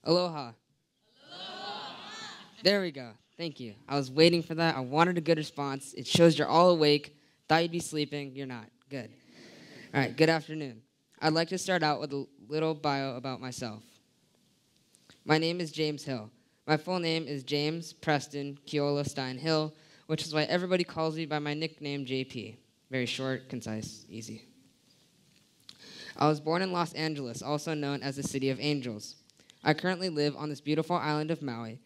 Aloha. Aloha. There we go. Thank you. I was waiting for that. I wanted a good response. It shows you're all awake. Thought you'd be sleeping. You're not. Good. All right, good afternoon. I'd like to start out with a little bio about myself. My name is James Hill. My full name is James Preston Keola Stein Hill, which is why everybody calls me by my nickname JP. Very short, concise, easy. I was born in Los Angeles, also known as the City of Angels. I currently live on this beautiful island of Maui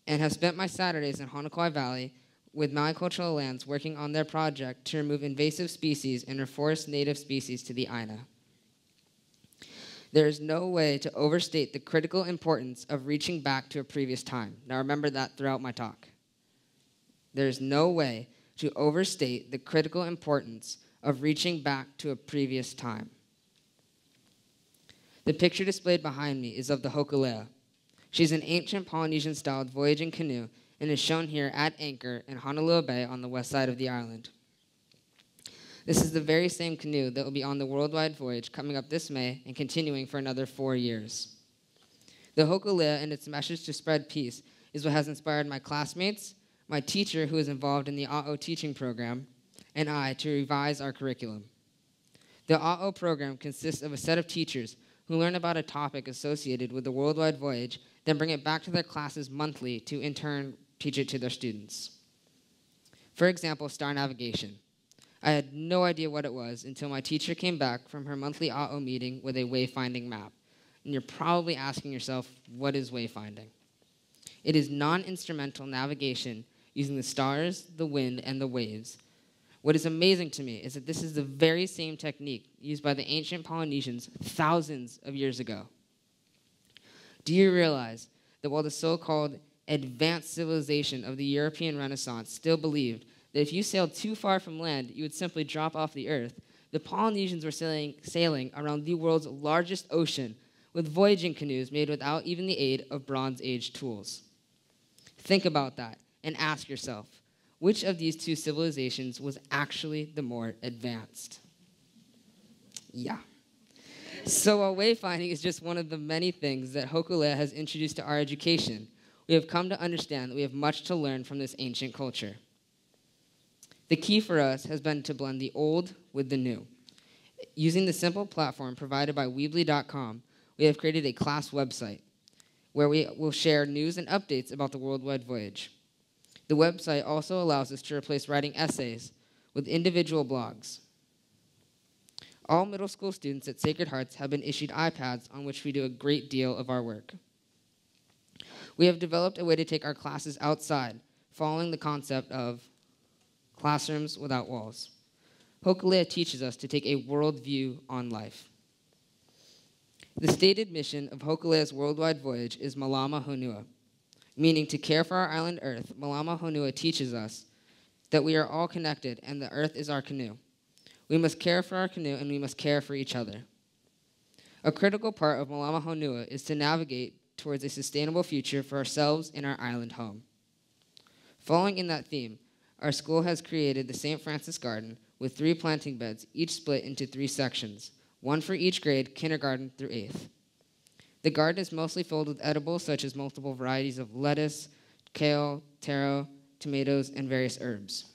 and have spent my Saturdays in Honokowai Valley with Maui Cultural Lands working on their project to remove invasive species and reforest native species to the aina. There is no way to overstate the critical importance of reaching back to a previous time. Now remember that throughout my talk. There is no way to overstate the critical importance of reaching back to a previous time. The picture displayed behind me is of the Hokule'a. She's an ancient Polynesian-styled voyaging canoe and is shown here at anchor in Honolulu Bay on the west side of the island. This is the very same canoe that will be on the worldwide voyage coming up this May and continuing for another 4 years. The Hokulea and its message to spread peace is what has inspired my classmates, my teacher who is involved in the ʻAʻo teaching program, and I to revise our curriculum. The ʻAʻo program consists of a set of teachers who learn about a topic associated with the worldwide voyage, then bring it back to their classes monthly to in turn teach it to their students. For example, star navigation. I had no idea what it was until my teacher came back from her monthly ʻAʻo meeting with a wayfinding map. And you're probably asking yourself, what is wayfinding? It is non-instrumental navigation using the stars, the wind, and the waves. What is amazing to me is that this is the very same technique used by the ancient Polynesians thousands of years ago. Do you realize that while the so-called advanced civilization of the European Renaissance still believed that if you sailed too far from land, you would simply drop off the earth, the Polynesians were sailing around the world's largest ocean with voyaging canoes made without even the aid of Bronze Age tools. Think about that and ask yourself, which of these two civilizations was actually the more advanced? Yeah. So while wayfinding is just one of the many things that Hokulea has introduced to our education, we have come to understand that we have much to learn from this ancient culture. The key for us has been to blend the old with the new. Using the simple platform provided by Weebly.com, we have created a class website where we will share news and updates about the worldwide voyage. The website also allows us to replace writing essays with individual blogs. All middle school students at Sacred Hearts have been issued iPads on which we do a great deal of our work. We have developed a way to take our classes outside, following the concept of classrooms without walls. Hokulea teaches us to take a worldview on life. The stated mission of Hokulea's worldwide voyage is Malama Honua, meaning to care for our island Earth. Malama Honua teaches us that we are all connected and the Earth is our canoe. We must care for our canoe and we must care for each other. A critical part of Malama Honua is to navigate towards a sustainable future for ourselves and our island home. Following in that theme, our school has created the St. Francis Garden with 3 planting beds, each split into 3 sections, 1 for each grade, kindergarten through 8th. The garden is mostly filled with edibles such as multiple varieties of lettuce, kale, taro, tomatoes, and various herbs.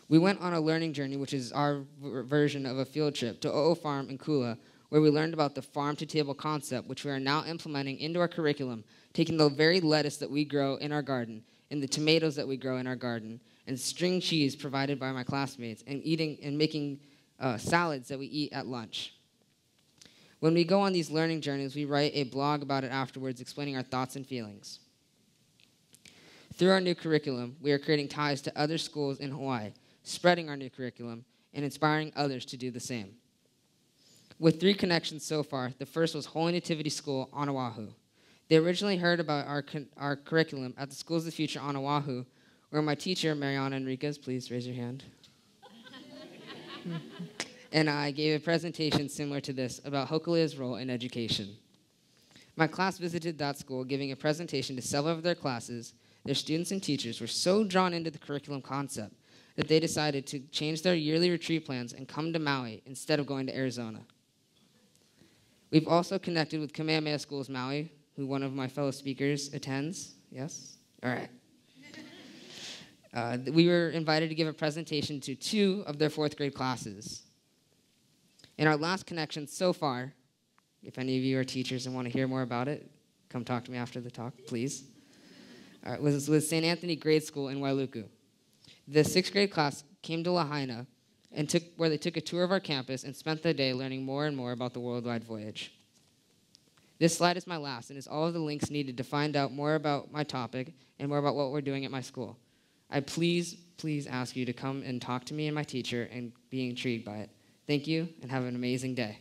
We went on a learning journey, which is our version of a field trip, to O'o Farm in Kula, where we learned about the farm-to-table concept, which we are now implementing into our curriculum, taking the very lettuce that we grow in our garden, and the tomatoes that we grow in our garden, and string cheese provided by my classmates, and eating and making salads that we eat at lunch. When we go on these learning journeys, we write a blog about it afterwards, explaining our thoughts and feelings. Through our new curriculum, we are creating ties to other schools in Hawaii, spreading our new curriculum, and inspiring others to do the same. With 3 connections so far, the first was Holy Nativity School on Oahu. They originally heard about our curriculum at the Schools of the Future on Oahu, where my teacher, Mariana Enriquez, please raise your hand, and I gave a presentation similar to this about Hokulea's role in education. My class visited that school, giving a presentation to several of their classes. Their students and teachers were so drawn into the curriculum concept that they decided to change their yearly retreat plans and come to Maui instead of going to Arizona. We've also connected with Kamehameha Schools Maui, who one of my fellow speakers attends. Yes? All right. We were invited to give a presentation to 2 of their 4th grade classes. In our last connection so far, if any of you are teachers and want to hear more about it, come talk to me after the talk, please. Was with St. Anthony Grade School in Wailuku. The 6th grade class came to Lahaina where they took a tour of our campus and spent the day learning more and more about the worldwide voyage. This slide is my last and is all of the links needed to find out more about my topic and more about what we're doing at my school. I please ask you to come and talk to me and my teacher and be intrigued by it. Thank you and have an amazing day.